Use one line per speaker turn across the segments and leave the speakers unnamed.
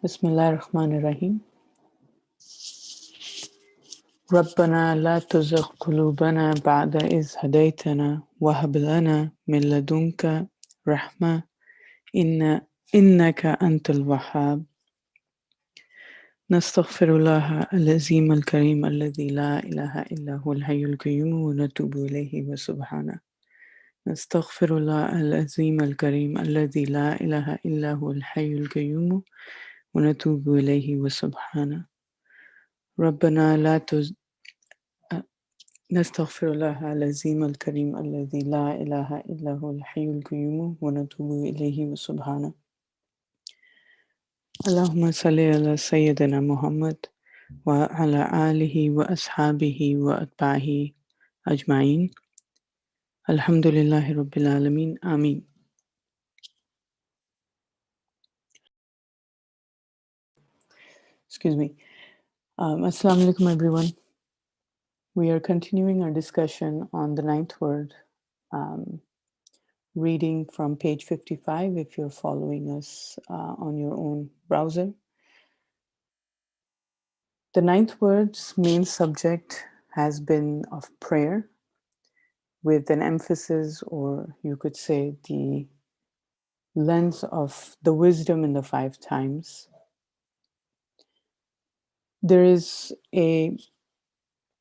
Bismillah ar-Rahman ar-Rahim. ربنا لا تزغ قلوبنا بعد إذ هديتنا وهب لنا من لدنك رحمة إنك أنت الوهاب. نستغفر الله العظيم الكريم الذي لا إله إلا هو الحي القيوم ونتوب إليه وسبحانه. نستغفر الله العظيم الكريم الذي لا إله إلا هو الحي القيوم ونتوب إليه وسبحانه. ربنا لا نستغفر الله العظيم الكريم الذي لا إله إلا هو الحي القيوم ونتوب إليه وسبحانه. اللهم صل على سيدنا محمد وعلى آله وأصحابه وأتباعه أجمعين. الحمد لله رب العالمين. آمين. Excuse me. Assalamu alaikum everyone. We are continuing our discussion on the ninth word, reading from page 55 if you're following us on your own browser. The ninth word's main subject has been of prayer, with an emphasis, or you could say the lens of the wisdom in the 5 times. There is a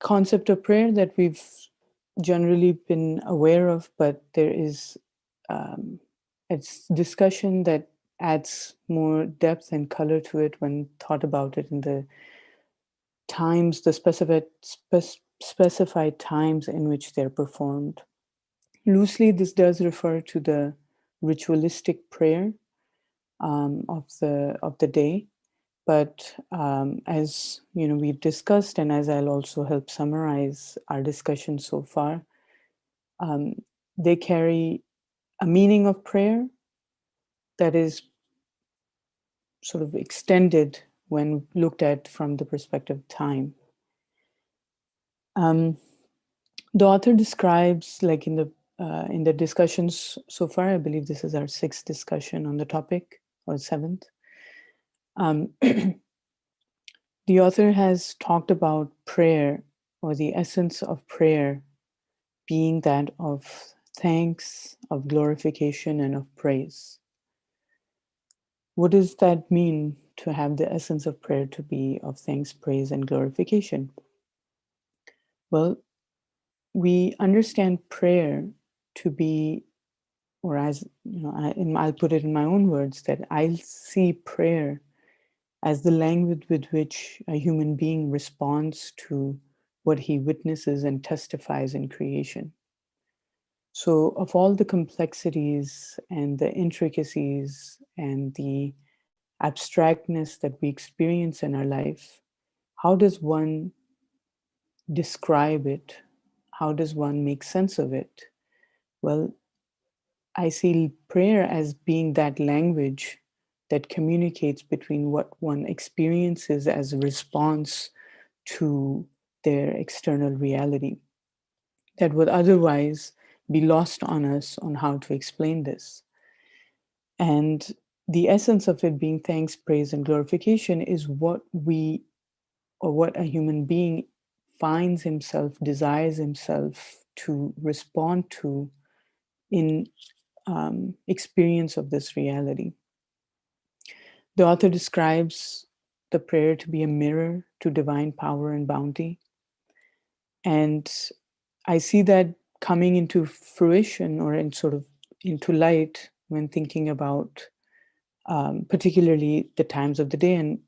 concept of prayer that we've generally been aware of, but there is it's discussion that adds more depth and color to it when thought about it in the times, the specified times in which they're performed. Loosely, this does refer to the ritualistic prayer of the day, but as you know, we've discussed, and as I'll also help summarize our discussion so far, they carry a meaning of prayer that is sort of extended when looked at from the perspective of time. The author describes, like in the discussions so far, I believe this is our 6th discussion on the topic, or 7th. The author has talked about prayer, or the essence of prayer, being that of thanks, of glorification, and of praise. What does that mean, to have the essence of prayer to be of thanks, praise, and glorification? Well, we understand prayer to be, or as you know, I'll put it in my own words, that I see prayer as the language with which a human being responds to what he witnesses and testifies in creation. So, of all the complexities and the intricacies and the abstractness that we experience in our life, how does one describe it? How does one make sense of it? Well, I see prayer as being that language that communicates between what one experiences as a response to their external reality, that would otherwise be lost on us on how to explain this. And the essence of it being thanks, praise, and glorification is what we, or what a human being finds himself, desires himself to respond to in experience of this reality. The author describes the prayer to be a mirror to divine power and bounty. And I see that coming into fruition, or in sort of into light, when thinking about particularly the times of the day. And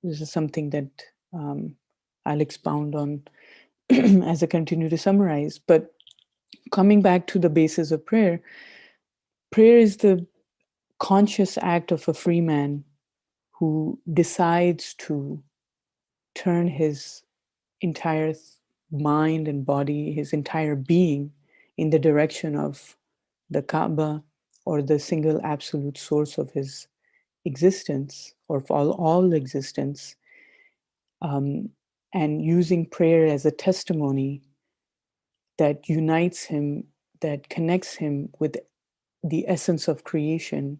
this is something that I'll expound on as I continue to summarize. But coming back to the basis of prayer, prayer is the conscious act of a free man who decides to turn his entire mind and body, his entire being, in the direction of the Kaaba, or the single absolute source of his existence, or of all existence, and using prayer as a testimony that unites him, that connects him with the essence of creation,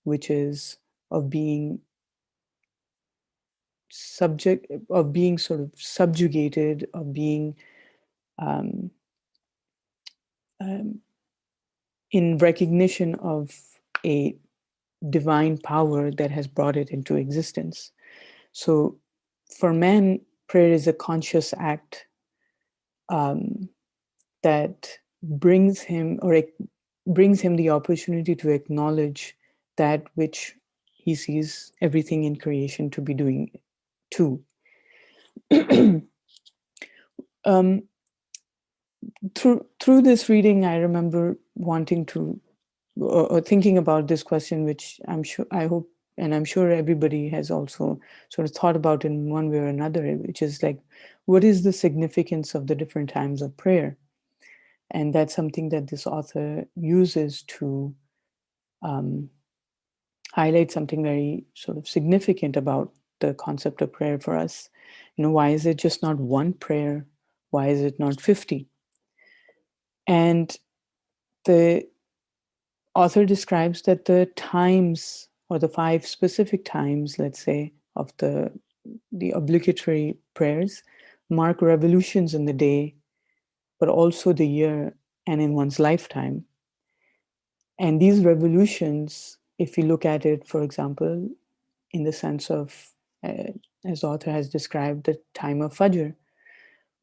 which is of being subject of being sort of subjugated, of being um, um, in recognition of a divine power that has brought it into existence. So for man, prayer is a conscious act um, that brings him brings him the opportunity to acknowledge that which he sees everything in creation to be doing too. um, through this reading, I remember wanting to or thinking about this question, which I hope, and I'm sure everybody has also sort of thought about in one way or another, which is like, what is the significance of the different times of prayer? And that's something that this author uses to um, highlight something very sort of significant about the concept of prayer for us. Why is it just not one prayer? Why is it not 50? And the author describes that the times, or the 5 specific times, let's say, of the obligatory prayers mark revolutions in the day, but also the year and in one's lifetime. And these revolutions, if you look at it, for example, in the sense of, as the author has described, the time of Fajr,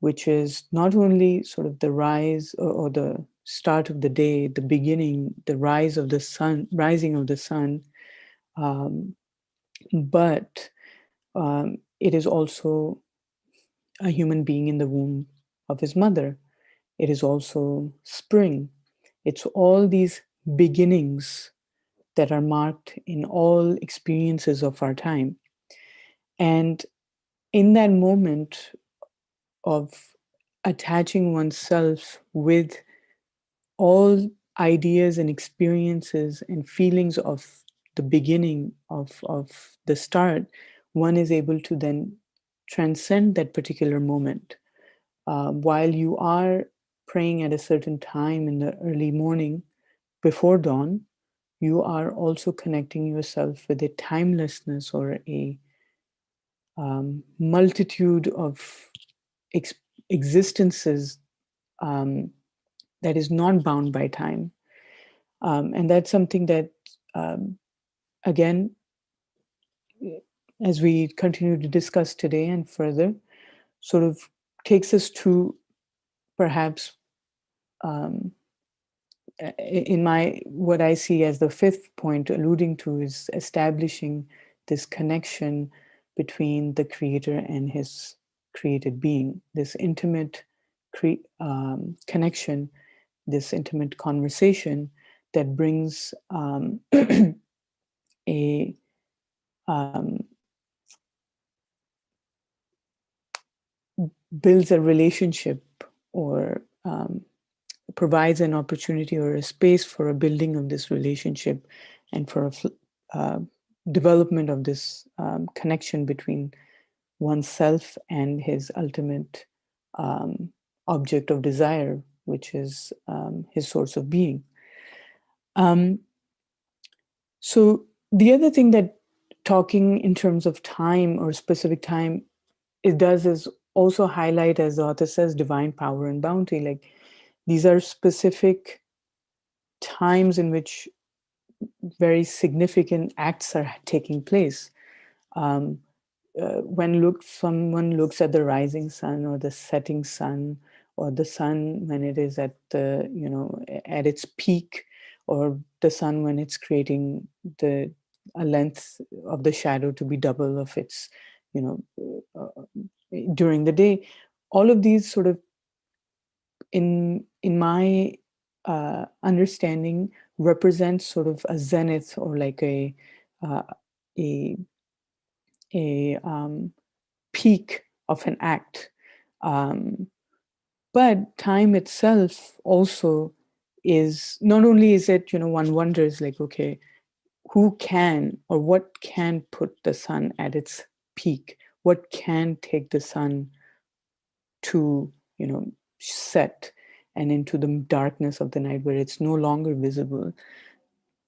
which is not only sort of the rise or the start of the day, the beginning, the rise of the sun, rising of the sun, um, but it is also a human being in the womb of his mother. It is also spring. It's all these beginnings that are marked in all experiences of our time. And in that moment of attaching oneself with all ideas and experiences and feelings of the beginning of the start, one is able to then transcend that particular moment. While you are praying at a certain time in the early morning before dawn, you are also connecting yourself with a timelessness or a multitude of existences um, that is not bound by time. And that's something that, um, again, as we continue to discuss today and further, sort of takes us to perhaps um, in my what I see as the 5th point alluding to is establishing this connection between the creator and his created being, this intimate connection, this intimate conversation that brings a um, builds a relationship or provides an opportunity or a space for a building of this relationship and for a development of this connection between oneself and his ultimate object of desire, which is his source of being. So the other thing that talking in terms of time or specific time it does is also highlight, as the author says, divine power and bounty. Like these are specific times in which very significant acts are taking place. Um, when someone looks at the rising sun or the setting sun, or the sun when it is at the at its peak, or the sun when it's creating a length of the shadow to be double of its during the day, all of these sort of in my understanding represents sort of a zenith or like uh, a a peak of an act. But time itself also is not only is it, one wonders like, okay, who can or what can put the sun at its peak? What can take the sun to, set and into the darkness of the night where it's no longer visible?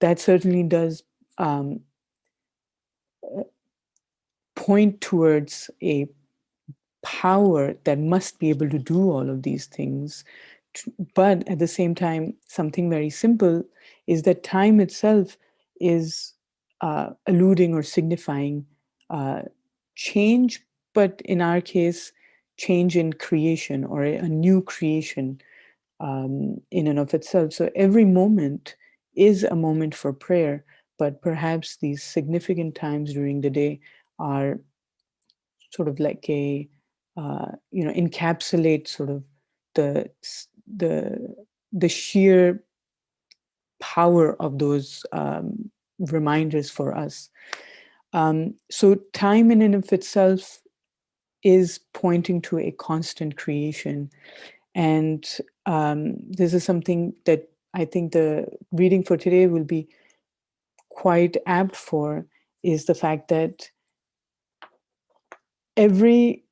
That certainly does point towards a power that must be able to do all of these things. But at the same time, something very simple is that time itself is alluding or signifying change, but in our case, change in creation or a new creation in and of itself. So every moment is a moment for prayer, but perhaps these significant times during the day are sort of like a encapsulate sort of the the the sheer power of those reminders for us. So time in and of itself is pointing to a constant creation. And this is something that I think the reading for today will be quite apt for, is the fact that every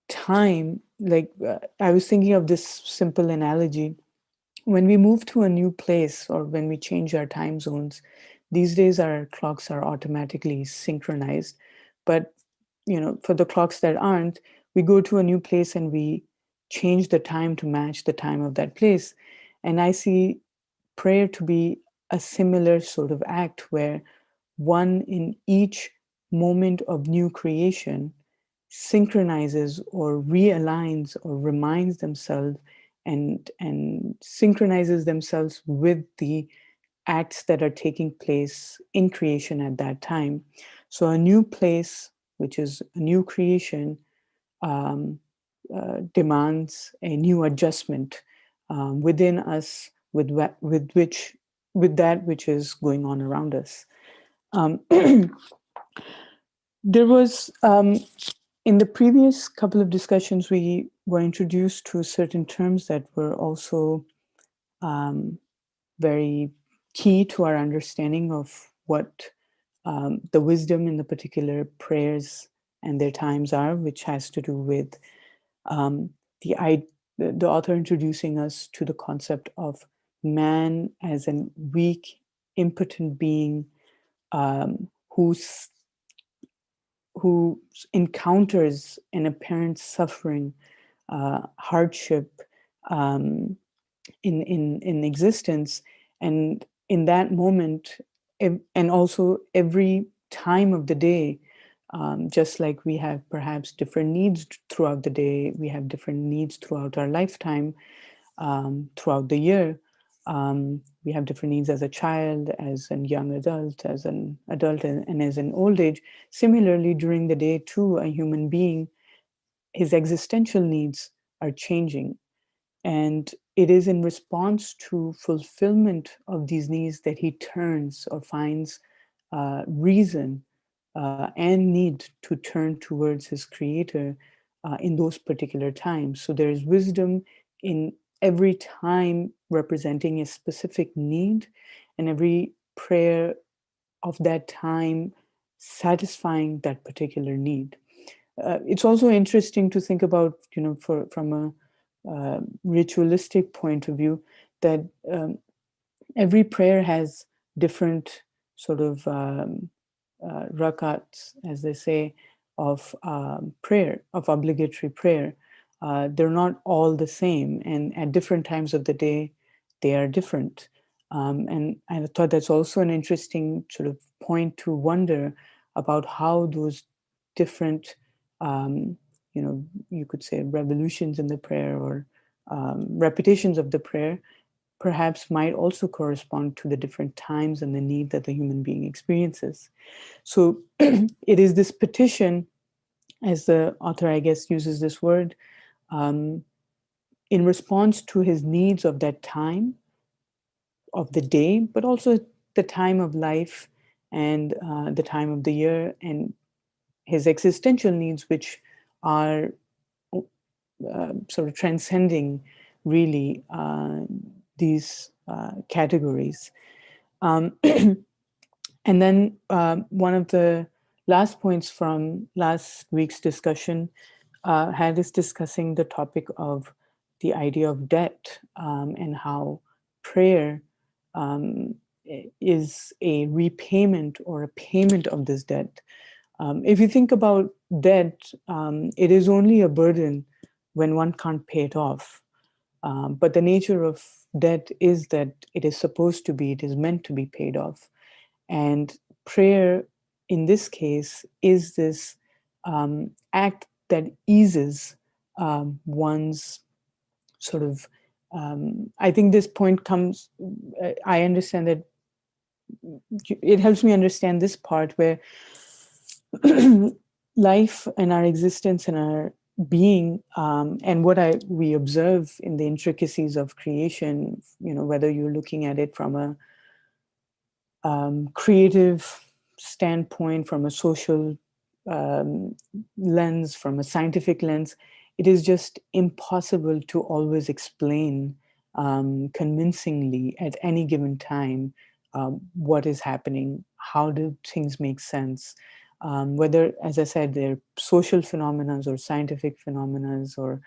time, like I was thinking of this simple analogy. When we move to a new place or when we change our time zones, these days our clocks are automatically synchronized. But for the clocks that aren't, we go to a new place and we change the time to match the time of that place. And I see prayer to be a similar sort of act where one in each moment of new creation synchronizes or realigns or reminds themselves and synchronizes themselves with the acts that are taking place in creation at that time. So a new place, which is a new creation, um, demands a new adjustment within us with that which is going on around us. Um, there was in the previous couple of discussions, we were introduced to certain terms that were also very key to our understanding of what the wisdom in the particular prayers and their times are, which has to do with um, the, the author introducing us to the concept of man as a weak, impotent being um, who's who encounters an apparent suffering, hardship um, in existence, and in that moment, and also every time of the day, just like we have perhaps different needs throughout the day, we have different needs throughout our lifetime, throughout the year. We have different needs as a child, as a young adult, as an adult, and as an old age. Similarly, during the day, too, a human being, his existential needs are changing. And it is in response to fulfillment of these needs that he turns or finds reason and need to turn towards his creator in those particular times. So there is wisdom in every time representing a specific need, and every prayer of that time satisfying that particular need. It's also interesting to think about, from a ritualistic point of view, that every prayer has different sort of rakats, as they say, of prayer, of obligatory prayer. They're not all the same, and at different times of the day, they are different. And I thought that's also an interesting sort of point to wonder about how those different, you could say revolutions in the prayer or repetitions of the prayer perhaps might also correspond to the different times and the need that the human being experiences. So it is this petition, as the author, I guess, uses this word, um, in response to his needs of that time, of the day, but also the time of life and the time of the year, and his existential needs, which are sort of transcending really these categories. Um, and then one of the last points from last week's discussion had us discussing the topic of the idea of debt and how prayer is a repayment or a payment of this debt. If you think about debt, it is only a burden when one can't pay it off. But the nature of debt is that it is supposed to be, it is meant to be paid off. And prayer, in this case, is this act that eases one's sort of. I think this point comes, I understand that it helps me understand this part where life and our existence and our being and what we observe in the intricacies of creation, whether you're looking at it from a creative standpoint, from a social lens, from a scientific lens, it is just impossible to always explain convincingly at any given time what is happening, how do things make sense, whether, as I said, they're social phenomena or scientific phenomena or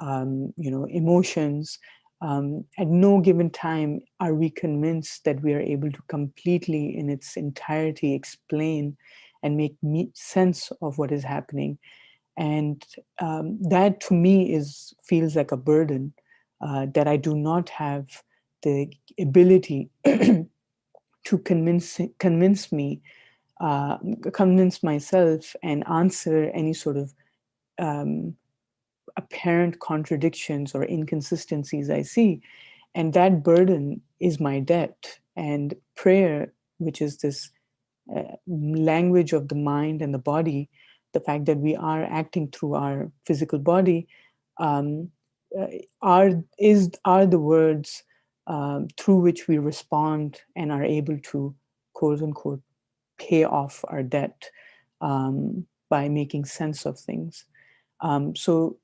emotions. At no given time are we convinced that we are able to completely, in its entirety, explain and make sense of what is happening. And that, to me, feels like a burden that I do not have the ability to convince myself and answer any sort of apparent contradictions or inconsistencies I see. And that burden is my debt. And prayer, which is this language of the mind and the body, the fact that we are acting through our physical body, are the words through which we respond and are able to, quote unquote, pay off our debt by making sense of things. So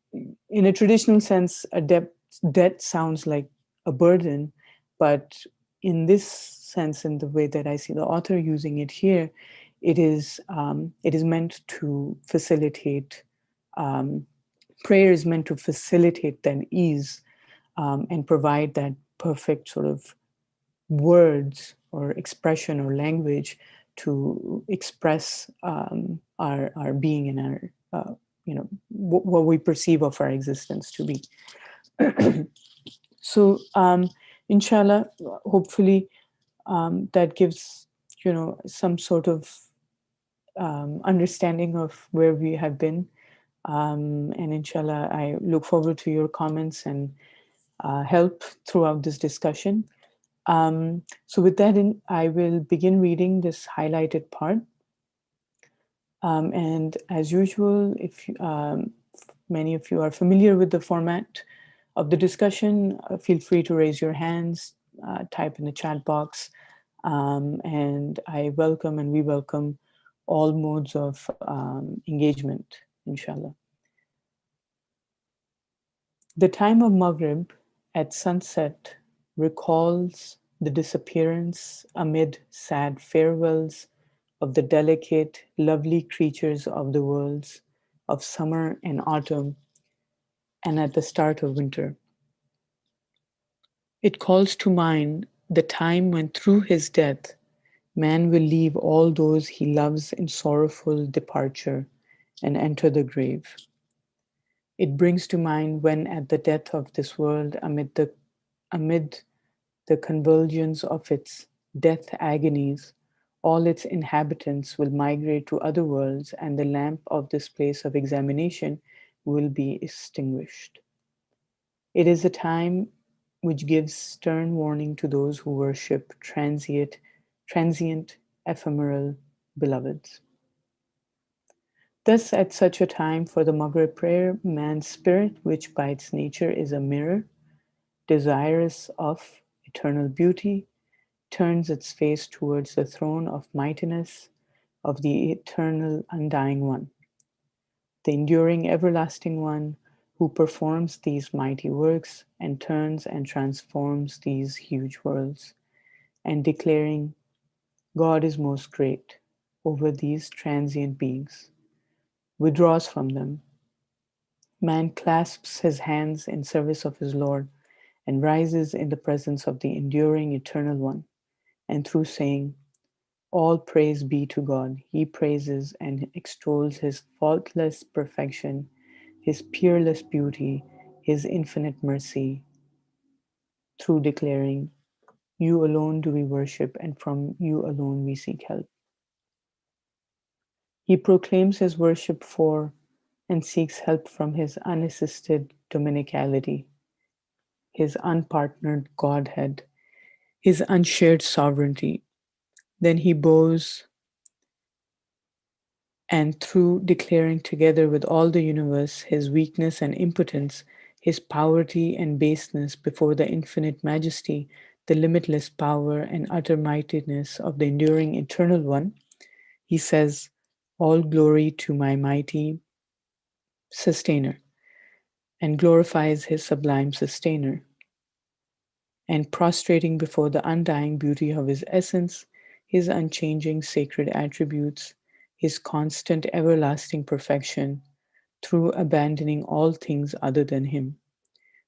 in a traditional sense, a debt sounds like a burden, but in this sense, in the way that I see the author using it here, it is meant to facilitate, prayer is meant to facilitate that ease and provide that perfect sort of words or expression or language to express our being and our what we perceive of our existence to be. So inshallah, hopefully that gives some sort of understanding of where we have been, and inshallah I look forward to your comments and help throughout this discussion. So with that I will begin reading this highlighted part. And as usual, if many of you are familiar with the format of the discussion, feel free to raise your hands, type in the chat box, and we welcome all modes of engagement, inshallah. The time of Maghrib at sunset recalls the disappearance amid sad farewells of the delicate, lovely creatures of the worlds of summer and autumn, and at the start of winter. It calls to mind the time when through his death, man will leave all those he loves in sorrowful departure and enter the grave. It brings to mind when at the death of this world, amid the convulsions of its death-agonies, all its inhabitants will migrate to other worlds, and the lamp of this place of examination will be extinguished. It is a time which gives stern warning to those who worship transient, ephemeral beloveds. Thus, at such a time for the Maghrib prayer, man's spirit, which by its nature is a mirror, desirous of eternal beauty, turns its face towards the throne of mightiness of the Eternal Undying One, the enduring everlasting One who performs these mighty works and turns and transforms these huge worlds, and declaring, God is most great over these transient beings, withdraws from them. Man clasps his hands in service of his Lord and rises in the presence of the enduring Eternal One, and through saying, All praise be to God. He praises and extols his faultless perfection, his peerless beauty, his infinite mercy, through declaring, "You alone do we worship, and from you alone we seek help." He proclaims his worship for and seeks help from his unassisted dominicality, his unpartnered Godhead, his unshared sovereignty. Then he bows, and through declaring together with all the universe his weakness and impotence, his poverty and baseness before the infinite majesty, the limitless power and utter mightiness of the enduring Eternal One, he says, "All glory to my mighty Sustainer," and glorifies his Sublime Sustainer. And prostrating before the undying beauty of his essence, his unchanging sacred attributes, his constant everlasting perfection, through abandoning all things other than him,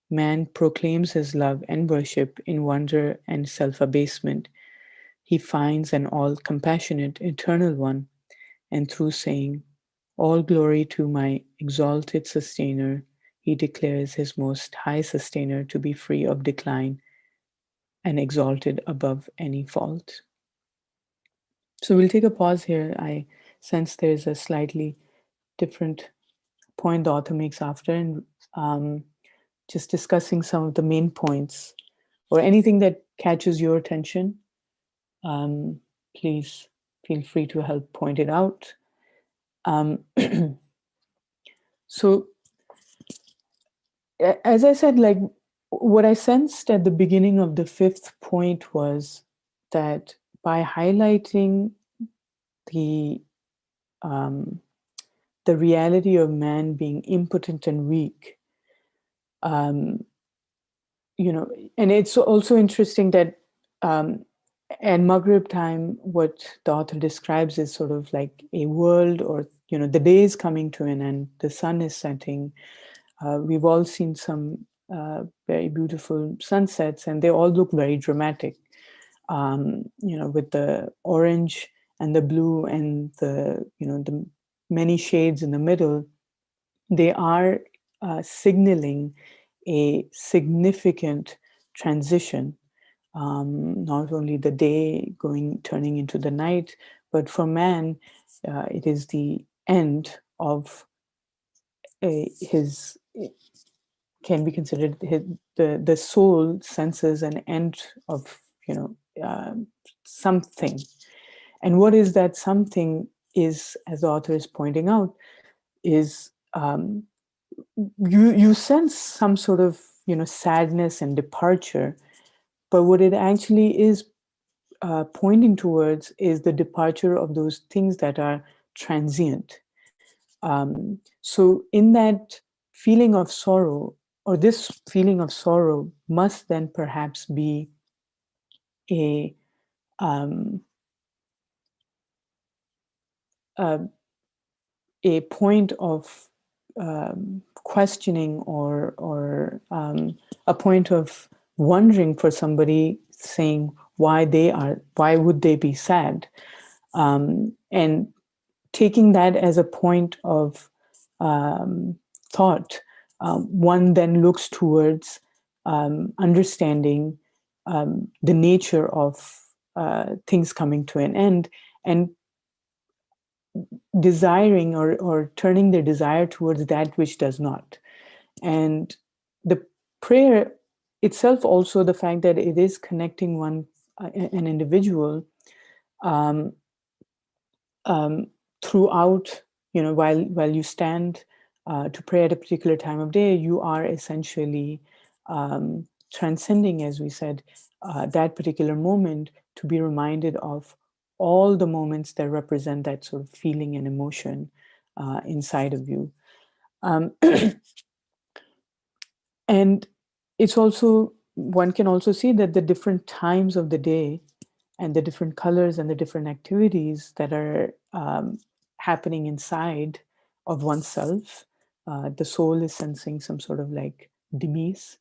man proclaims his love and worship in wonder and self-abasement. He finds an all-compassionate Eternal One, and through saying, "All glory to my exalted Sustainer," he declares his most high Sustainer to be free of decline and exalted above any fault. So we'll take a pause here. I sense there's a slightly different point the author makes after, and just discussing some of the main points or anything that catches your attention. Please feel free to help point it out. Um, so, as I said, like what I sensed at the beginning of the fifth point was that by highlighting the um, the reality of man being impotent and weak, um, and it's also interesting that at Maghrib time, what the author describes is sort of like a world, or the day is coming to an end, the sun is setting. We've all seen some very beautiful sunsets, and they all look very dramatic. With the orange and the blue and the many shades in the middle, they are signaling a significant transition. Not only the day turning into the night, but for man, it is the end of his, can be considered the soul senses an end of something. And what is that something is, as the author is pointing out, is you sense some sort of sadness and departure, but what it actually is pointing towards is the departure of those things that are transient. So in that feeling of sorrow, or this feeling of sorrow, must then perhaps be a um, a, a point of questioning, or a point of wondering for somebody, saying why would they be sad, and taking that as a point of thought. One then looks towards understanding the nature of things coming to an end, and desiring, or turning their desire towards that which does not. And the prayer itself, also the fact that it is connecting an individual um, um, throughout, while you stand to pray at a particular time of day, you are essentially transcending, as we said, that particular moment, to be reminded of all the moments that represent that sort of feeling and emotion inside of you. Um, and it's also, one can also see that the different times of the day and the different colors and the different activities that are happening inside of oneself. The soul is sensing some sort of like demise,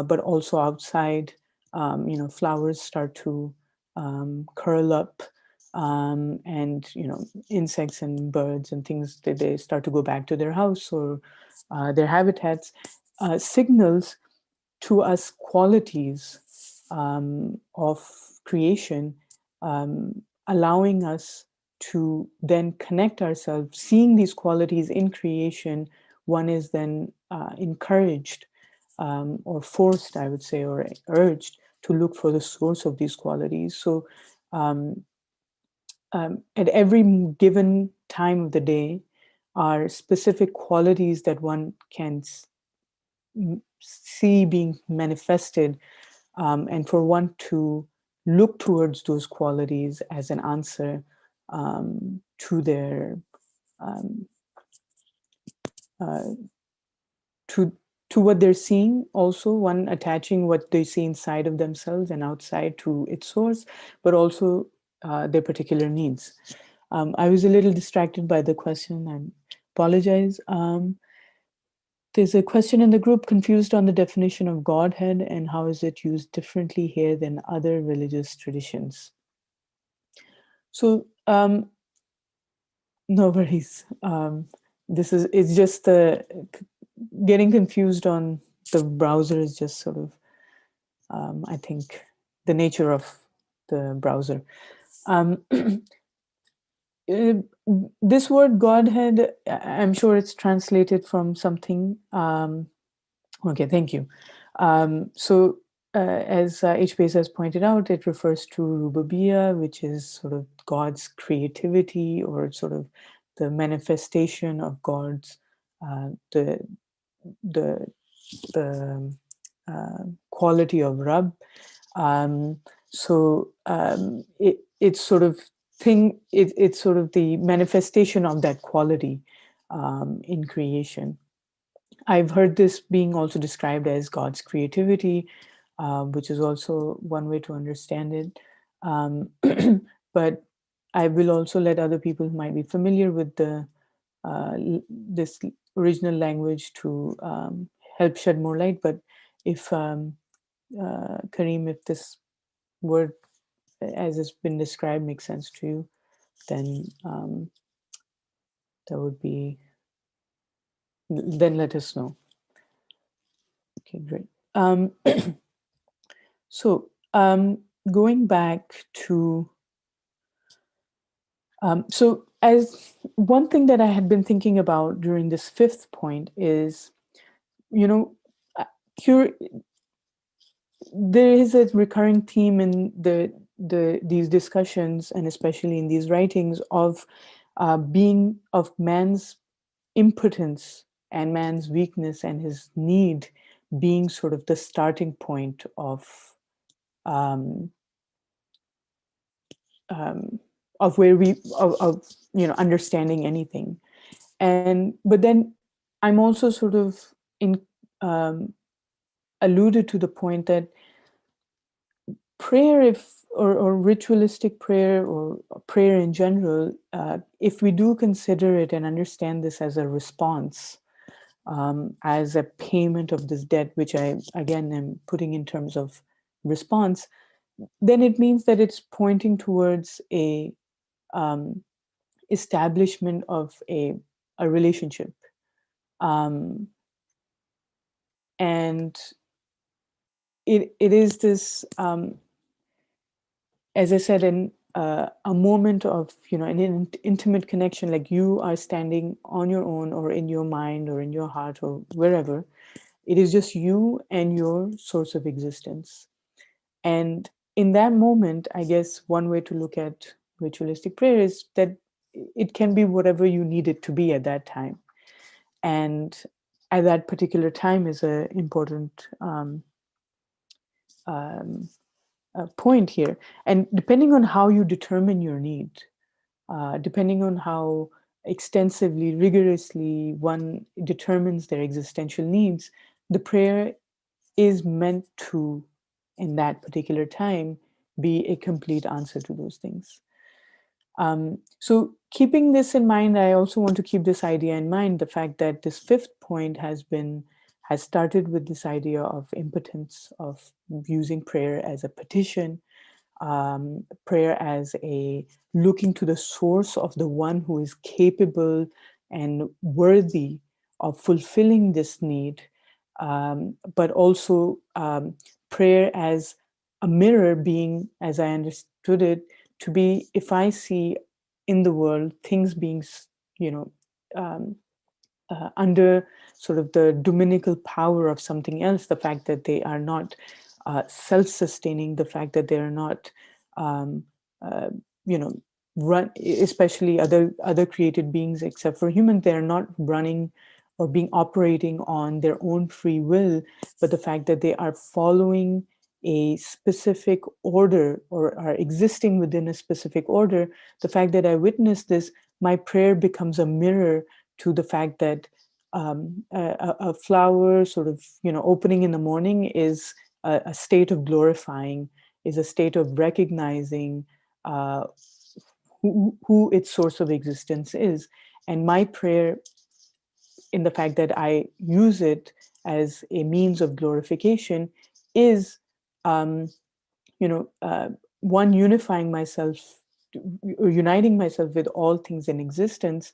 but also outside, flowers start to curl up, and insects and birds and things that they start to go back to their house or their habitats, signals to us qualities of creation, allowing us to then connect ourselves, seeing these qualities in creation. One is then encouraged or forced, I would say, or urged to look for the source of these qualities. So um, at every given time of the day are specific qualities that one can see being manifested, and for one to look towards those qualities as an answer to their um, uh, to what they're seeing. Also, one attaching what they see inside of themselves and outside to its source, but also their particular needs. I was a little distracted by the question. I apologize. There's a question in the group, confused on the definition of Godhead and how is it used differently here than other religious traditions. So no worries. It's just getting confused on the browser is just sort of, I think, the nature of the browser. Um, this word Godhead, I'm sure it's translated from something. Okay, thank you. So as HBase has pointed out, it refers to Rububiyya, which is sort of God's creativity or sort of the manifestation of God's the the quality of Rabb. It's sort of it's sort of the manifestation of that quality in creation. I've heard this being also described as God's creativity, which is also one way to understand it. But I will also let other people who might be familiar with this original language to help shed more light. But if Kareem, if this word as it's been described makes sense to you, then that would be, then let us know. Okay, great. So going back to, so as one thing that I had been thinking about during this fifth point is, there is a recurring theme in these discussions, and especially in these writings, of man's impotence and man's weakness and his need being sort of the starting point of um, where of understanding anything. And but then I'm also sort of in alluded to the point that prayer, or ritualistic prayer or prayer in general, if we do consider it and understand this as a response, as a payment of this debt, which I again am putting in terms of response, then it means that it's pointing towards a establishment of a relationship, um, and it is this, as I said, in a moment of an intimate connection, like you are standing on your own or in your mind or in your heart or wherever. It is just you and your source of existence. And in that moment, I guess one way to look at ritualistic prayer is that it can be whatever you need it to be at that time. And at that particular time is an important point here. And depending on how you determine your need, depending on how extensively, rigorously one determines their existential needs, the prayer is meant to, in that particular time, be a complete answer to those things. So keeping this in mind, I also want to keep this idea in mind, the fact that this fifth point has started with this idea of impotence, of using prayer as a petition, prayer as a looking to the source of the one who is capable and worthy of fulfilling this need, but also prayer as a mirror being, as I understood it, to be, if I see in the world things being, you know, um, under sort of the dominical power of something else, the fact that they are not self-sustaining, the fact that they are not, um, uh, you know, run, especially other created beings except for humans, they are not running or being operating on their own free will, but the fact that they are following a specific order or are existing within a specific order, the fact that I witness this, my prayer becomes a mirror to the fact that a flower sort of, you know, opening in the morning is a state of glorifying, is a state of recognizing uh, who its source of existence is. And my prayer, in the fact that I use it as a means of glorification, is, um, you know, one, unifying myself, or uniting myself with all things in existence,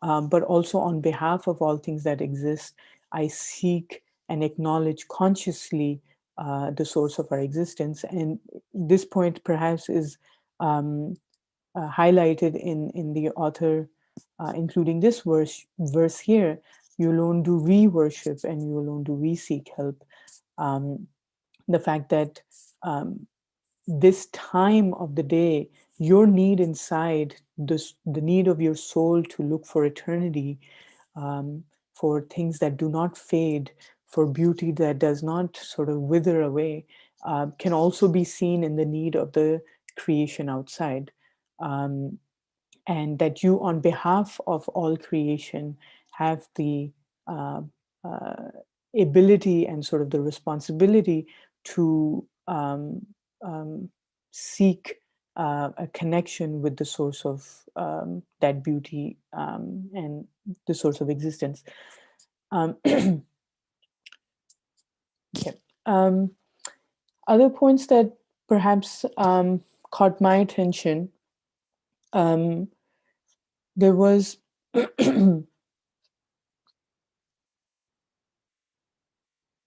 but also on behalf of all things that exist, I seek and acknowledge consciously the source of our existence. And this point perhaps is highlighted in the author, including this verse here: "You alone do we worship, and you alone do we seek help." Um, the fact that this time of the day, your need inside, the need of your soul to look for eternity, for things that do not fade, for beauty that does not sort of wither away, can also be seen in the need of the creation outside. Um, and that you, on behalf of all creation, have the uh, uh, ability and sort of the responsibility to seek a connection with the source of that beauty and the source of existence. Yeah. Um, Other points that perhaps caught my attention, um, there was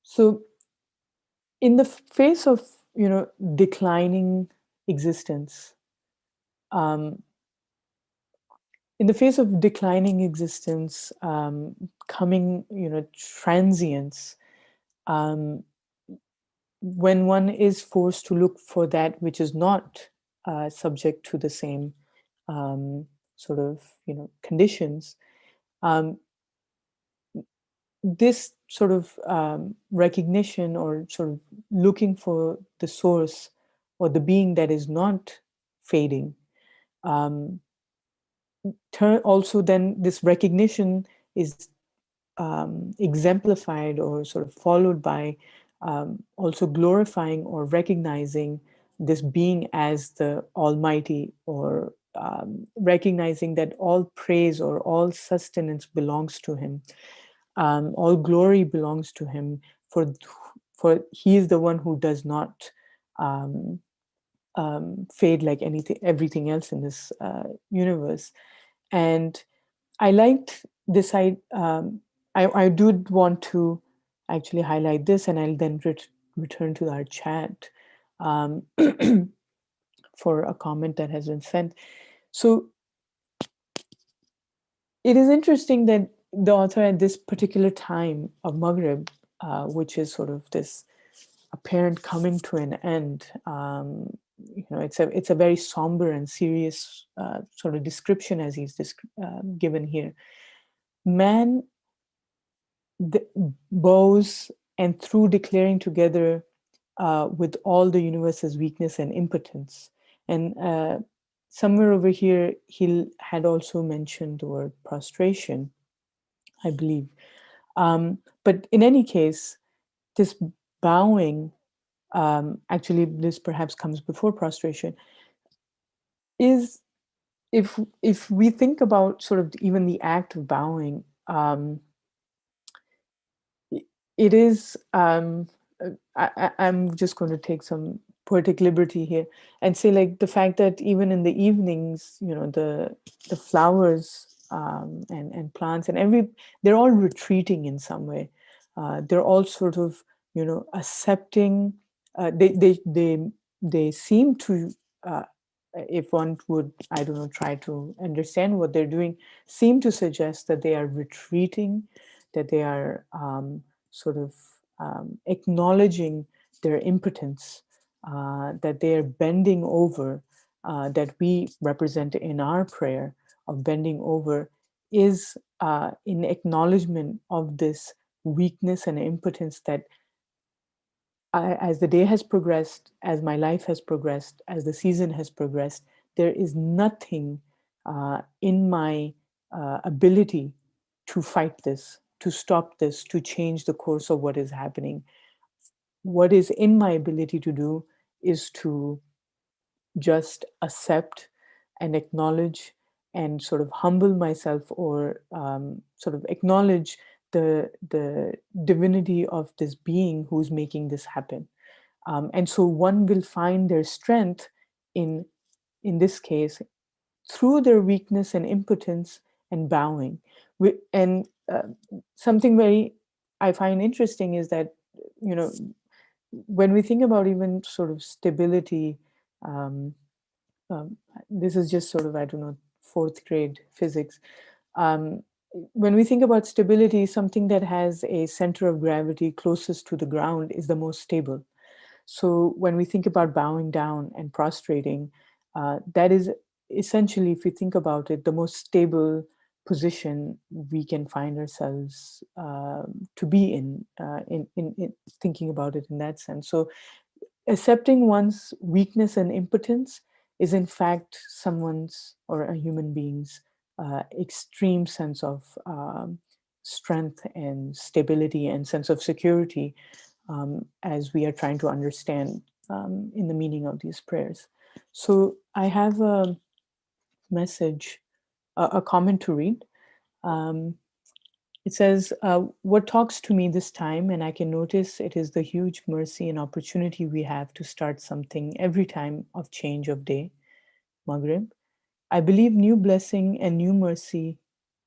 so in the face of, you know, declining existence, um, in the face of declining existence, coming, you know, transience, um, when one is forced to look for that which is not subject to the same sort of, you know, conditions, um, this sort of recognition or sort of looking for the source or the being that is not fading, um, also then this recognition is exemplified or sort of followed by also glorifying or recognizing this being as the Almighty, or recognizing that all praise or all sustenance belongs to Him, all glory belongs to Him, for He is the one who does not um, fade like everything else in this universe. And I liked this. I do want to actually highlight this, and I'll then return to our chat um, for a comment that has been sent. So it is interesting that the author, at this particular time of Maghrib, which is sort of this apparent coming to an end, you know, it's a very somber and serious sort of description as he's given here. Man bows, and through declaring together with all the universe's weakness and impotence. And somewhere over here, he had also mentioned the word prostration, I believe. But in any case, this bowing, actually, this perhaps comes before prostration, is, if we think about sort of even the act of bowing, it is, I'm just going to take some poetic liberty here and say, like, the fact that even in the evenings, the flowers, and plants and they're all retreating in some way. They're all sort of, accepting. They seem to, if one would, I don't know, try to understand what they're doing, seem to suggest that they are retreating, that they are, sort of, acknowledging their impotence, that they are bending over, that we represent in our prayer of bending over, is, in acknowledgement of this weakness and impotence that, as the day has progressed, as my life has progressed, as the season has progressed, there is nothing, in my, ability to fight this, to stop this, to change the course of what is happening. What is in my ability to do is to just accept and acknowledge and sort of humble myself, or, sort of acknowledge the divinity of this being who's making this happen. And so one will find their strength in this case through their weakness and impotence and bowing. And something very I find interesting is that, you know when we think about even sort of stability, um, this is just sort of, I don't know, fourth grade physics. Um, when we think about stability, something that has a center of gravity closest to the ground is the most stable. So when we think about bowing down and prostrating, that is essentially, if we think about it, the most stable position we can find ourselves, to be in thinking about it in that sense. So accepting one's weakness and impotence is in fact someone's, or a human being's, extreme sense of, strength and stability and sense of security, as we are trying to understand, in the meaning of these prayers. So I have a message, a comment to read. Um, it says, what talks to me this time, and I can notice it is the huge mercy and opportunity we have to start something every time of change of day, Maghrib. I believe new blessing and new mercy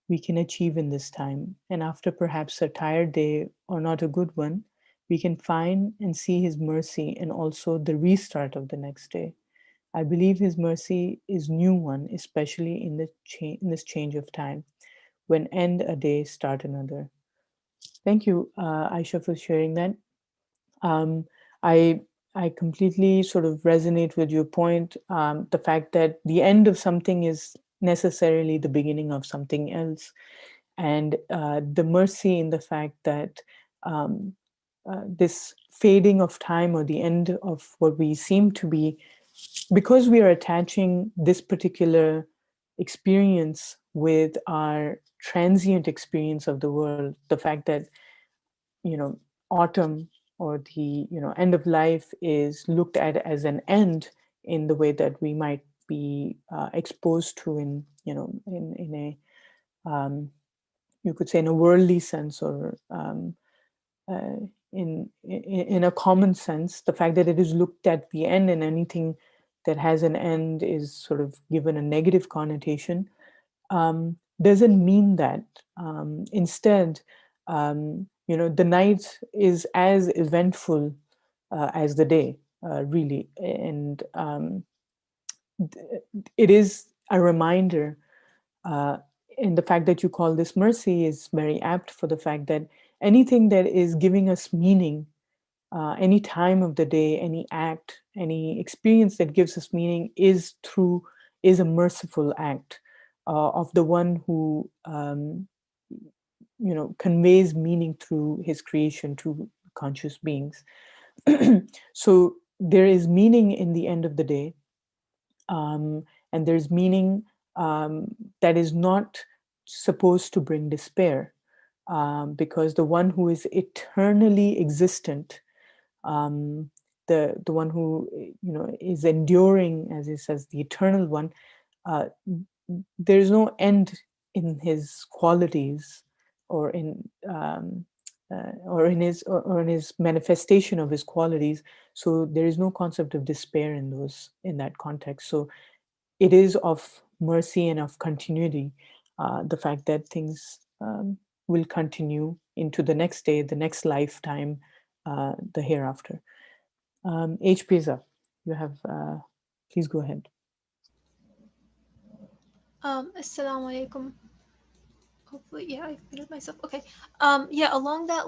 we can achieve in this time. And after perhaps a tired day or not a good one, we can find and see His mercy and also the restart of the next day. I believe His mercy is new one, especially in this change of time, when end a day, start another. Thank you, Aisha, for sharing that. Um, I I completely sort of resonate with your point. The fact that the end of something is necessarily the beginning of something else, and the mercy in the fact that, um, this fading of time, or the end of what we seem to be, because we are attaching this particular experience with our transient experience of the world, the fact that, autumn, or the, end of life is looked at as an end in the way that we might be, exposed to in, in a, you could say, in a worldly sense, or, uh, in a common sense, the fact that it is looked at the end, and anything that has an end is sort of given a negative connotation, doesn't mean that. Instead, the night is as eventful, as the day, really. And it is a reminder, uh, and the fact that you call this mercy is very apt, for the fact that anything that is giving us meaning, any time of the day, any act, any experience that gives us meaning, is a merciful act, of the one who, conveys meaning through his creation to conscious beings. So there is meaning in the end of the day, um, and there's meaning, that is not supposed to bring despair, because the one who is eternally existent, um, the one who, is enduring, as he says, the eternal one, uh, there's no end in his qualities, or in, or in his manifestation of his qualities. So there is no concept of despair in that context. So it is of mercy and of continuity, the fact that things will continue into the next day, the next lifetime, the hereafter. H. Pisa, you have, please go ahead.
Assalamu alaikum. Hopefully, yeah, I muted myself. Okay. Yeah, along that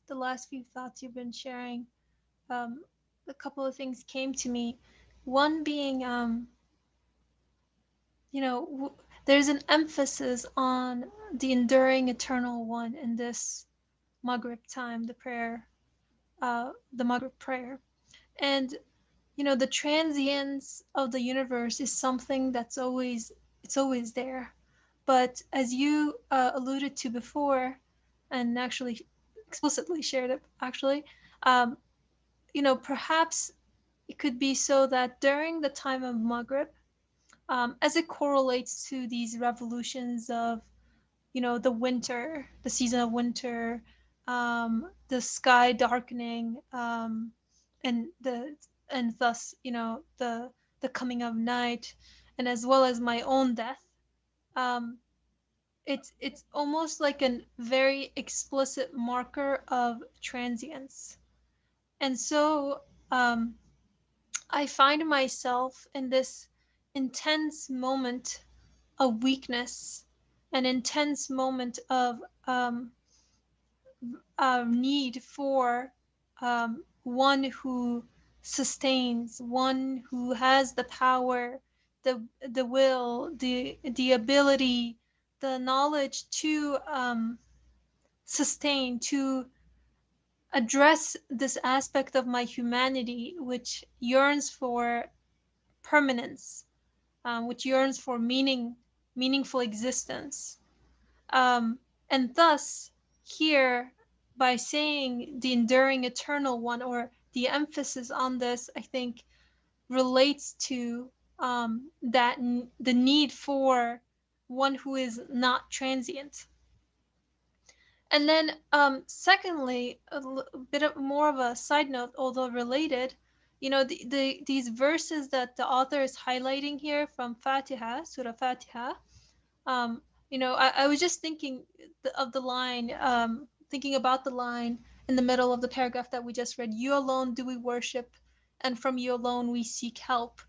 the last few thoughts you've been sharing, a couple of things came to me. One being, there's an emphasis on the enduring eternal one in this Maghrib time, the Maghrib prayer. And, the transience of the universe is something it's always there. But as you alluded to before, and actually explicitly shared it, actually, um, perhaps it could be so that during the time of Maghrib, as it correlates to these revolutions of, the winter, the season of winter, the sky darkening, and thus, the coming of night, and as well as my own death. Um, it's almost like a very explicit marker of transience. And so I find myself in this intense moment of weakness, an intense moment of need for one who sustains, one who has the power, the will, the ability, the knowledge to sustain, to address this aspect of my humanity, which yearns for permanence, which yearns for meaningful existence. And thus, here, by saying the enduring eternal one, or the emphasis on this, I think relates to the need for one who is not transient. And then, secondly, more of a side note, although related, these verses that the author is highlighting here from Fatiha, Surah Fatiha. I was just thinking of the line, thinking about the line in the middle of the paragraph that we just read. You alone do we worship, and from you alone we seek help.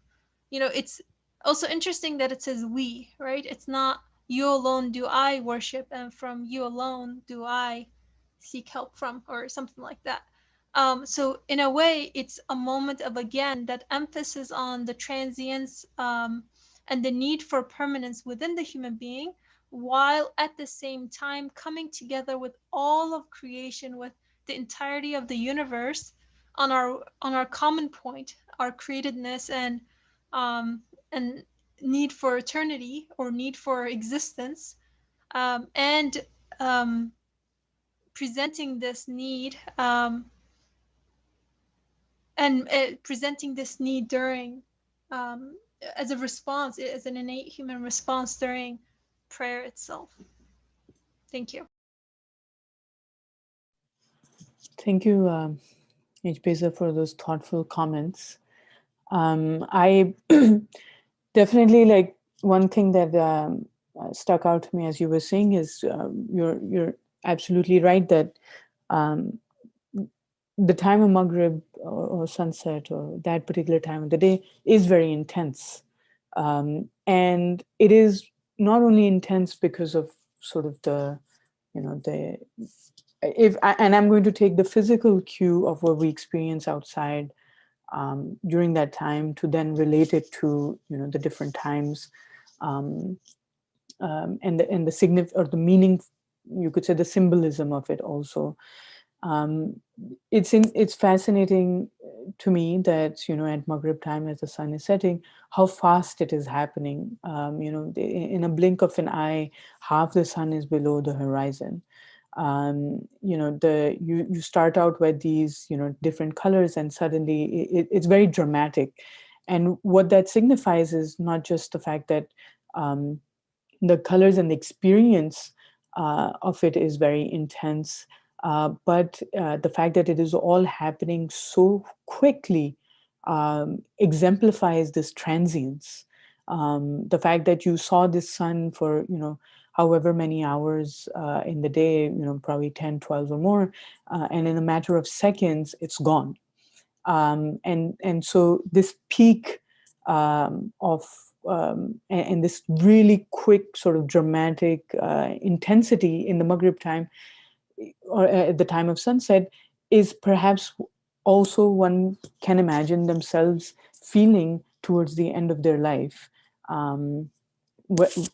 It's also interesting that it says we, right? It's not you alone do I worship, and from you alone do I seek help from, or something like that. So in a way, it's a moment of, again, that emphasis on the transience, and the need for permanence within the human being, while at the same time coming together with all of creation, with the entirety of the universe, on our common point, our createdness, um, and need for eternity, or need for existence, and um, presenting this need, and presenting this need during, um, as a response, as an innate human response during prayer itself. Thank you.
Thank you, H. Pisa, for those thoughtful comments. I definitely, like, one thing that stuck out to me as you were saying is, you're absolutely right that um, the time of Maghrib, or sunset, or that particular time of the day is very intense. And it is not only intense because of sort of the and I'm going to take the physical cue of what we experience outside during that time to then relate it to the different times, um, and the or the meaning, you could say the symbolism of it also. um, it's fascinating to me that at Maghrib time, as the sun is setting, how fast it is happening. In a blink of an eye, half the sun is below the horizon. You start out with these different colors, and suddenly it's very dramatic. And what that signifies is not just the fact that the colors and the experience of it is very intense. But the fact that it is all happening so quickly exemplifies this transience. The fact that you saw this sun for, however many hours in the day, probably 10, 12 or more, and in a matter of seconds, it's gone. And so this peak of and this really quick sort of dramatic intensity in the Maghrib time or at the time of sunset is perhaps also one can imagine themselves feeling towards the end of their life.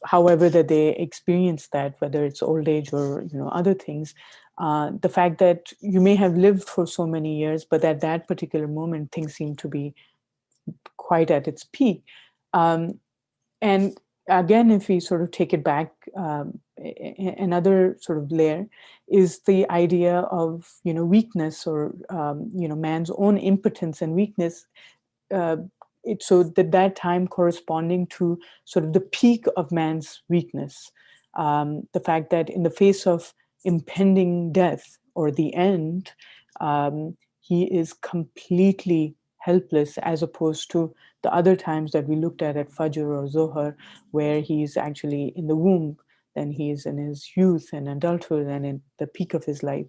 However that they experience that, whether it's old age or other things, the fact that you may have lived for so many years, but at that particular moment things seem to be quite at its peak. And again, if we sort of take it back, another sort of layer is the idea of weakness, or man's own impotence and weakness. So that time corresponding to sort of the peak of man's weakness, the fact that in the face of impending death or the end, he is completely helpless, as opposed to the other times that we looked at Fajr or Zohar, where he's actually in the womb, then he is in his youth and adulthood and in the peak of his life.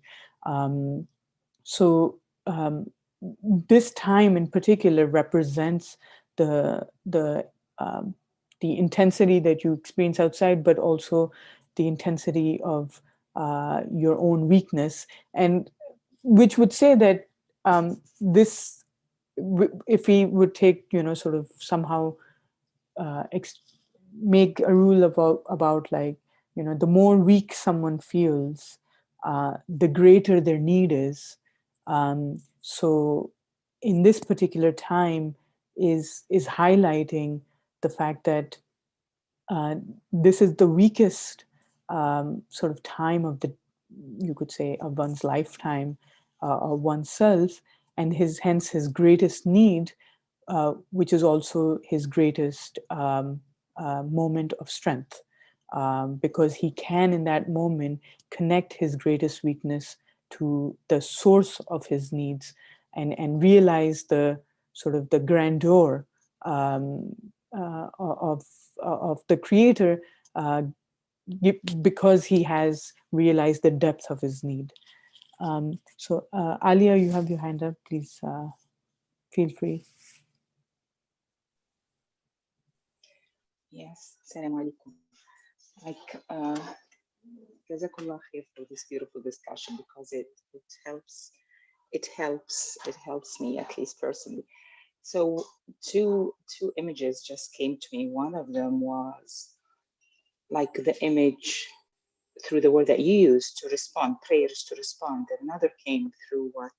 So this time in particular represents the intensity that you experience outside, but also the intensity of your own weakness, and which would say that this, if we would take sort of somehow make a rule about like the more weak someone feels, the greater their need is. So in this particular time is highlighting the fact that this is the weakest sort of time of the, you could say, of one's lifetime, of oneself, and hence his greatest need, which is also his greatest moment of strength, because he can in that moment connect his greatest weakness to the source of his needs, and realize the sort of the grandeur of the creator, because he has realized the depth of his need. So Alia, you have your hand up, please feel free.
Yes, Assalamu alaikum. Like, Jazakallah khair for this beautiful discussion, because it helps me, at least personally. So two images just came to me. One of them was like the image through the word that you used to respond, prayers to respond. And another came through what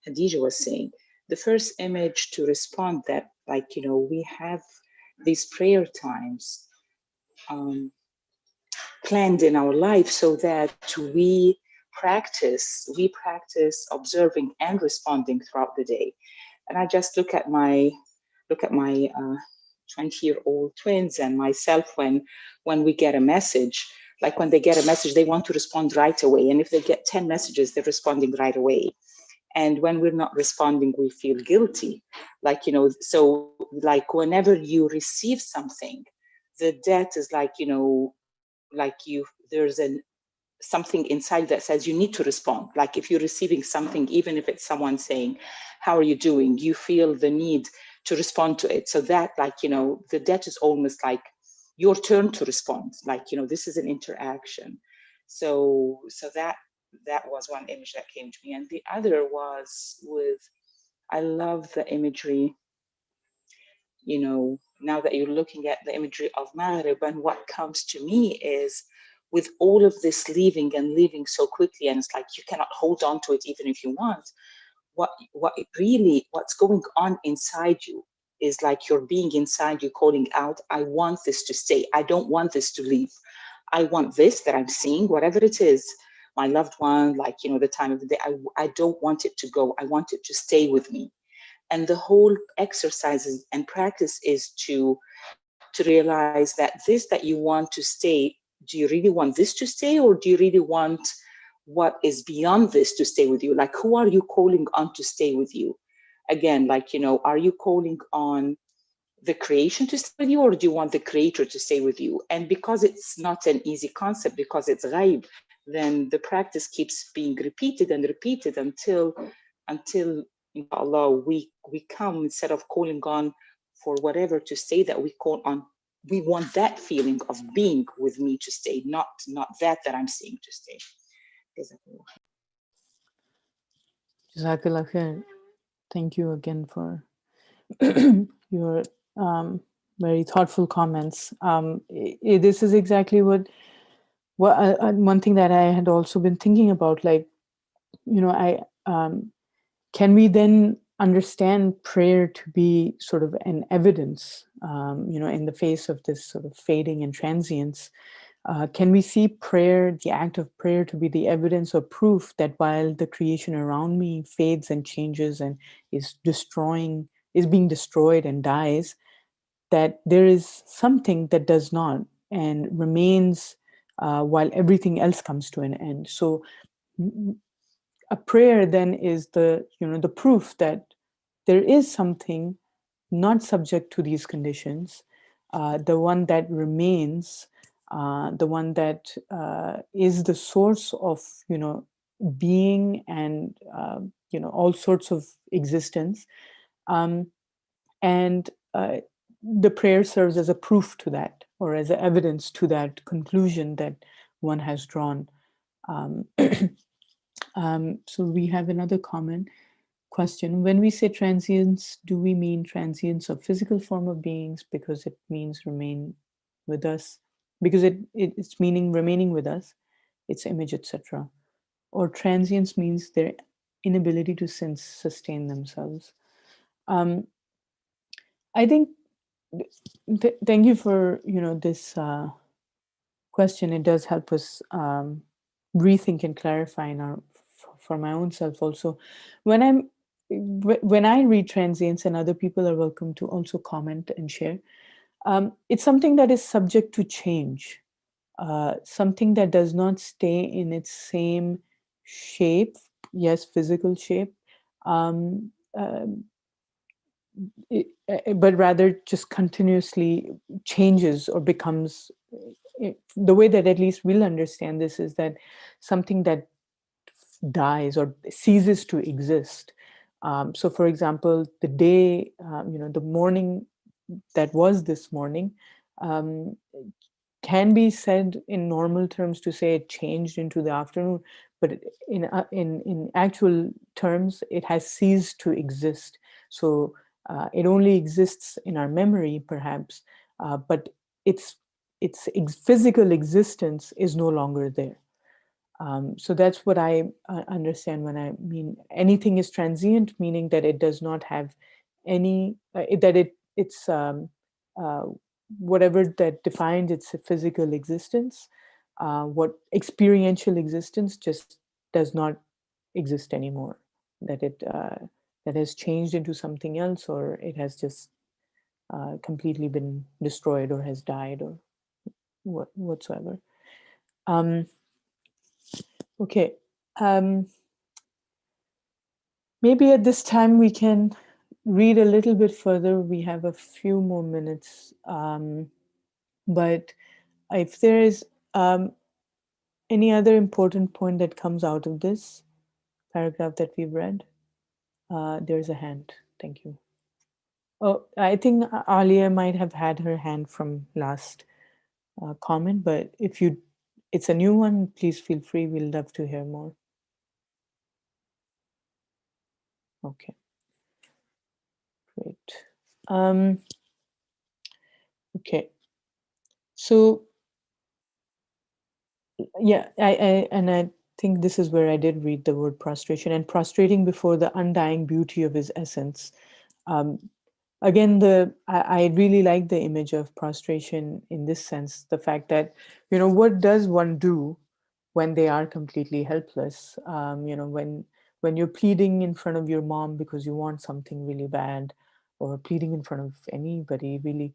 Hadija was saying. The first image to respond, that like, we have these prayer times planned in our life so that we practice observing and responding throughout the day. And I just look at my 20-year-old twins and myself, when we get a message, like when they get a message, they want to respond right away. And if they get 10 messages, they're responding right away. And when we're not responding, we feel guilty. Like, so like whenever you receive something, the debt is like, there's something inside that says you need to respond. Like if you're receiving something, even if it's someone saying, how are you doing? You feel the need to respond to it. So that, like, the debt is almost like your turn to respond. Like, this is an interaction. So that was one image that came to me. And the other was I love the imagery, now that you're looking at the imagery of Maghrib, and what comes to me is, with all of this leaving so quickly, and it's like you cannot hold on to it even if you want, what's going on inside you is like your being inside you calling out, I want this to stay. I don't want this to leave. I want this that I'm seeing, whatever it is, my loved one, like, the time of the day, I don't want it to go. I want it to stay with me. And the whole exercise and practice is to realize that this that you want to stay do you really want this to stay, or do you really want what is beyond this to stay with you? Like, who are you calling on to stay with you? Again, like, are you calling on the creation to stay with you, or do you want the creator to stay with you? And because it's not an easy concept, because it's ghaib, then the practice keeps being repeated and repeated until inshallah we come, instead of calling on for whatever to stay, that we call on, we want that feeling of being with me to stay, not that I'm seeing to stay.
Jazakallah khair. Thank you again for your very thoughtful comments. This is exactly what one thing that I had also been thinking about. Like, I can we then understand prayer to be sort of an evidence, in the face of this sort of fading and transience? Can we see prayer, the act of prayer, to be the evidence or proof that while the creation around me fades and changes and is being destroyed and dies, that there is something that does not and remains while everything else comes to an end? So a prayer then is the proof that there is something not subject to these conditions, the one that remains, the one that is the source of being and all sorts of existence, and the prayer serves as a proof to that, or as a evidence to that conclusion that one has drawn. Um, so we have another question. When we say transience, do we mean transience of physical form of beings because it means remain with us, because it's meaning remaining with us, its image, etc.? Or transience means their inability to sustain themselves? I think, thank you for this question. It does help us rethink and clarify for my own self also. When I read transience, and other people are welcome to also comment and share, it's something that is subject to change, something that does not stay in its same shape, yes, physical shape, um, uh, but rather just continuously changes or becomes. The way that at least we'll understand this is that something that dies or ceases to exist. So, for example, the day, the morning that was this morning, um, can be said in normal terms to say it changed into the afternoon, but in actual terms, it has ceased to exist. So it only exists in our memory, perhaps, but its physical existence is no longer there. So that's what I understand when I mean anything is transient, meaning that it does not have any, it's uh, whatever that defines its physical existence, what experiential existence just does not exist anymore, that that has changed into something else, or it has just completely been destroyed or has died or whatsoever. Okay. Maybe at this time we can read a little bit further. We have a few more minutes. But if there is any other important point that comes out of this paragraph that we've read, there's a hand. Thank you. Oh, I think Alia might have had her hand from last comment, but if it's a new one, please feel free. We'll love to hear more. Okay. Great. Okay. So yeah, I think this is where I did read the word prostration, and prostrating before the undying beauty of his essence. Again, I really like the image of prostration in this sense, the fact that, what does one do when they are completely helpless? When you're pleading in front of your mom because you want something really bad, or pleading in front of anybody really,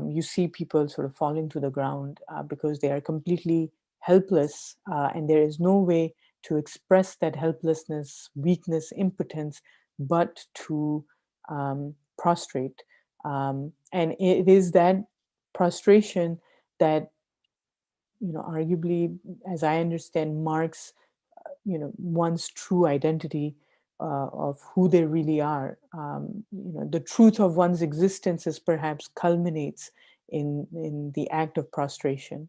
You see people sort of falling to the ground because they are completely helpless, and there is no way to express that helplessness, weakness, impotence, but to prostrate. And it is that prostration that, arguably, as I understand, marks, one's true identity of who they really are. The truth of one's existence is perhaps culminates in the act of prostration.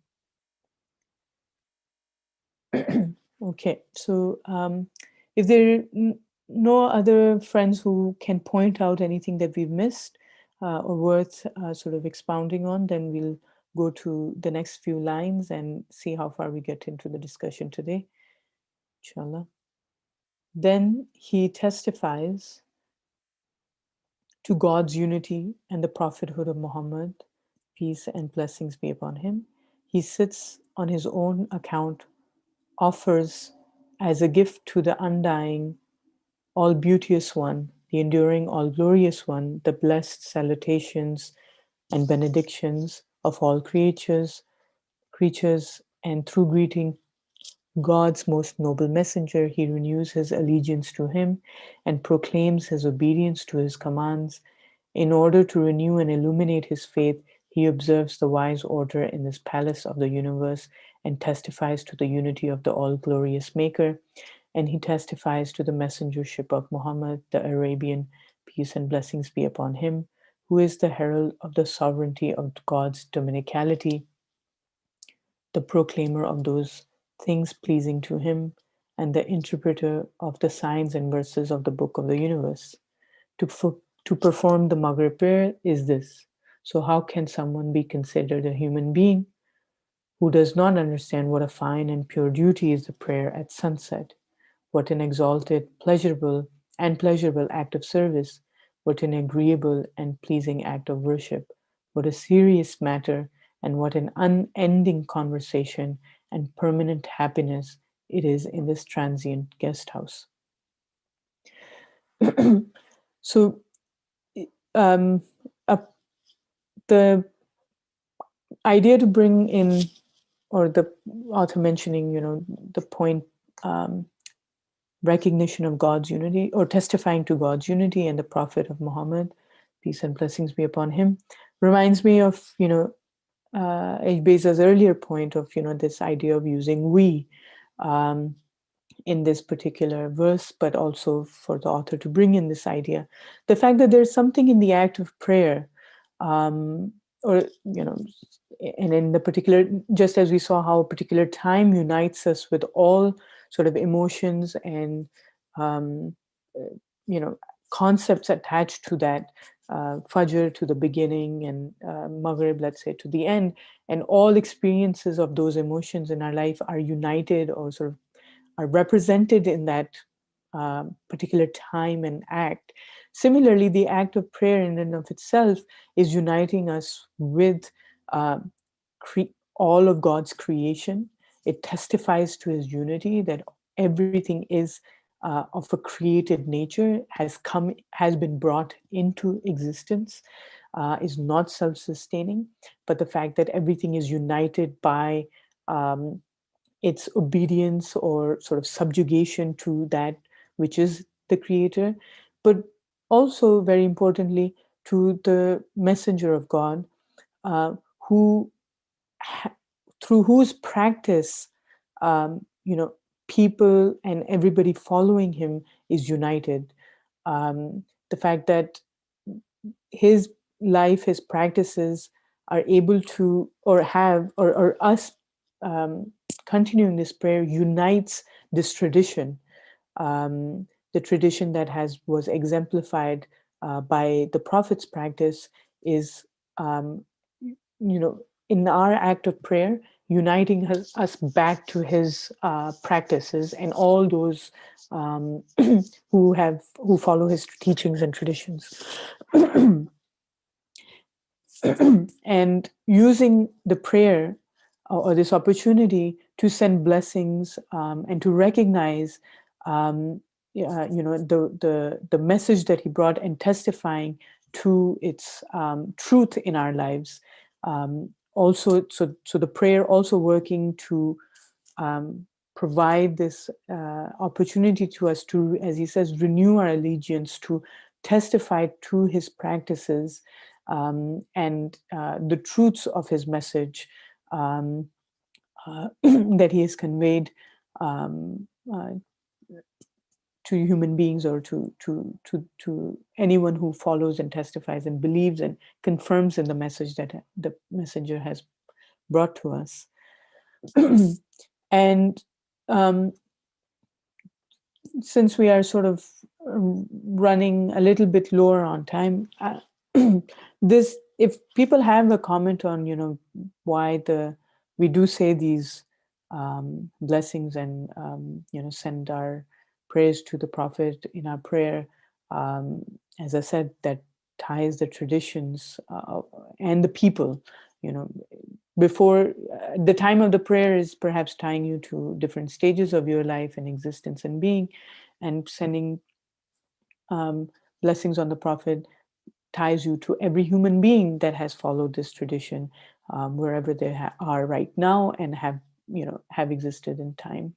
Okay, so if there are no other friends who can point out anything that we've missed or worth sort of expounding on, then we'll go to the next few lines and see how far we get into the discussion today, inshallah. Then he testifies to God's unity and the prophethood of Muhammad, peace and blessings be upon him. He sits on his own account, offers as a gift to the undying, all beauteous one, the enduring, all glorious one, the blessed salutations and benedictions of all creatures, and through greeting God's most noble messenger, he renews his allegiance to him and proclaims his obedience to his commands. In order to renew and illuminate his faith, he observes the wise order in this palace of the universe and testifies to the unity of the all-glorious Maker. And he testifies to the messengership of Muhammad, the Arabian, peace and blessings be upon him, who is the herald of the sovereignty of God's dominicality, the proclaimer of those things pleasing to him, and the interpreter of the signs and verses of the book of the universe. To perform the Maghrib prayer is this. So how can someone be considered a human being who does not understand what a fine and pure duty is the prayer at sunset? What an exalted, pleasurable act of service, what an agreeable and pleasing act of worship, what a serious matter, and what an unending conversation and permanent happiness it is in this transient guest house. So uh, the idea to bring in, or the author mentioning, the point, recognition of God's unity, or testifying to God's unity and the Prophet of Muhammad, peace and blessings be upon him, reminds me of, Beza's earlier point of, this idea of using we in this particular verse, but also for the author to bring in this idea. The fact that there's something in the act of prayer, or, and in the particular, just as we saw how a particular time unites us with all sort of emotions and, concepts attached to that, Fajr to the beginning and Maghrib, let's say, to the end, and all experiences of those emotions in our life are united or sort of are represented in that particular time and act. Similarly, the act of prayer in and of itself is uniting us with all of God's creation. It testifies to his unity, that everything is of a created nature, has been brought into existence, is not self-sustaining, but the fact that everything is united by its obedience or sort of subjugation to that which is the creator, but also very importantly to the messenger of God, who through whose practice people and everybody following him is united. The fact that his life, his practices are able to, or have, or us continuing this prayer unites this tradition, the tradition that was exemplified by the Prophet's practice is, in our act of prayer, uniting us back to his practices and all those who follow his teachings and traditions. And using the prayer or this opportunity to send blessings and to recognize the message that he brought, and testifying to its truth in our lives. Also, so the prayer also working to provide this opportunity to us to, as he says, renew our allegiance, to testify to his practices and the truths of his message that he has conveyed to human beings, or to anyone who follows and testifies and believes and confirms in the message that the messenger has brought to us. And since we are sort of running a little bit lower on time, this, if people have a comment on, why we do say these blessings and send our prayers to the Prophet in our prayer, as I said, that ties the traditions and the people. Before the time of the prayer is perhaps tying you to different stages of your life and existence and being, and sending blessings on the Prophet ties you to every human being that has followed this tradition, wherever they are right now and have existed in time.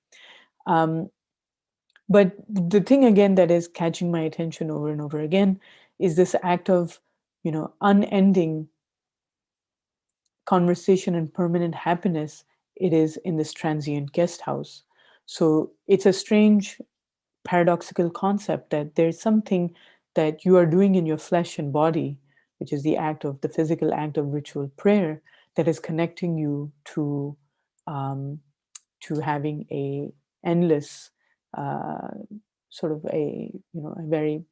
But the thing again that is catching my attention over and over again is this act of, unending conversation and permanent happiness it is in this transient guest house. So it's a strange paradoxical concept that there's something that you are doing in your flesh and body, which is the physical act of ritual prayer, that is connecting you to having a endless sort of a very,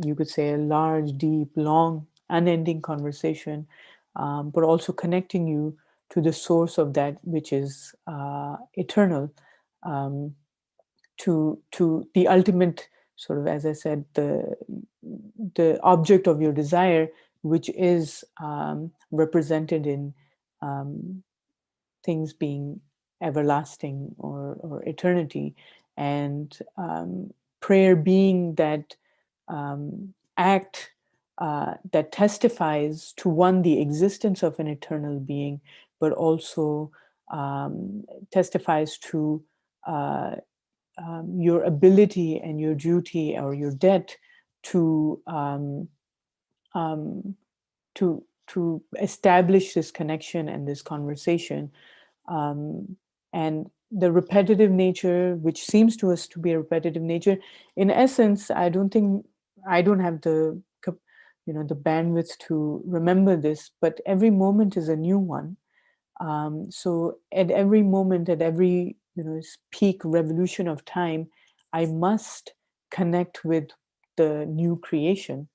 you could say, a large, deep, long, unending conversation, but also connecting you to the source of that which is eternal, to the ultimate sort of, as I said, the object of your desire, which is represented in things being everlasting or eternity, and prayer being that act that testifies to, one, the existence of an eternal being, but also testifies to your ability and your duty or your debt to to establish this connection and this conversation, and the repetitive nature, which seems to us to be a repetitive nature. In essence, I don't have the the bandwidth to remember this, but every moment is a new one. So at every moment, at every peak revolution of time, I must connect with the new creation.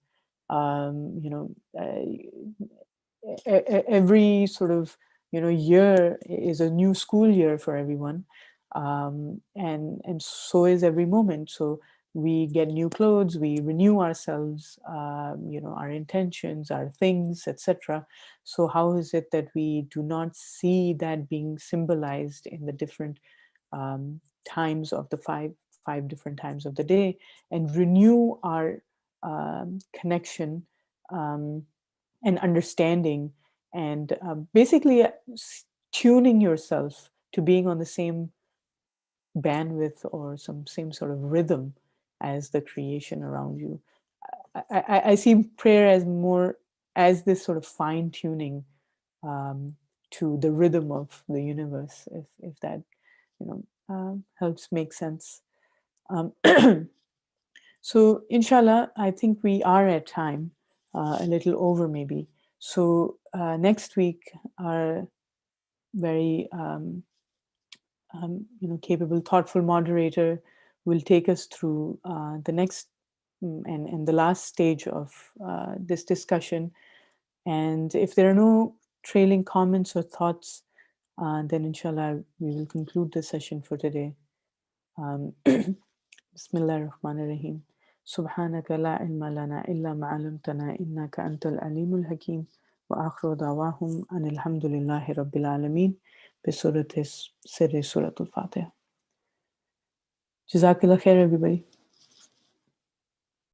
Every sort of year is a new school year for everyone, and so is every moment. So we get new clothes, we renew ourselves, our intentions, our things, etc. So how is it that we do not see that being symbolized in the different times of the five different times of the day, and renew our connection and understanding, and basically tuning yourself to being on the same bandwidth or some same sort of rhythm as the creation around you. I see prayer as more as this sort of fine tuning to the rhythm of the universe, if that helps make sense. So inshallah, I think we are at time, a little over maybe. So next week, our very capable, thoughtful moderator will take us through the next and the last stage of this discussion. And if there are no trailing comments or thoughts, then inshallah we will conclude the session for today. Bismillah ar-Rahman ar-Rahim. سبحانك لا علم لنا إلا ما علمتنا إنك أنت العليم الحكيم وآخر دعواهم أن الحمد لله رب العالمين بسورة سر سورة الفاتحة. Jazakallah khair, everybody.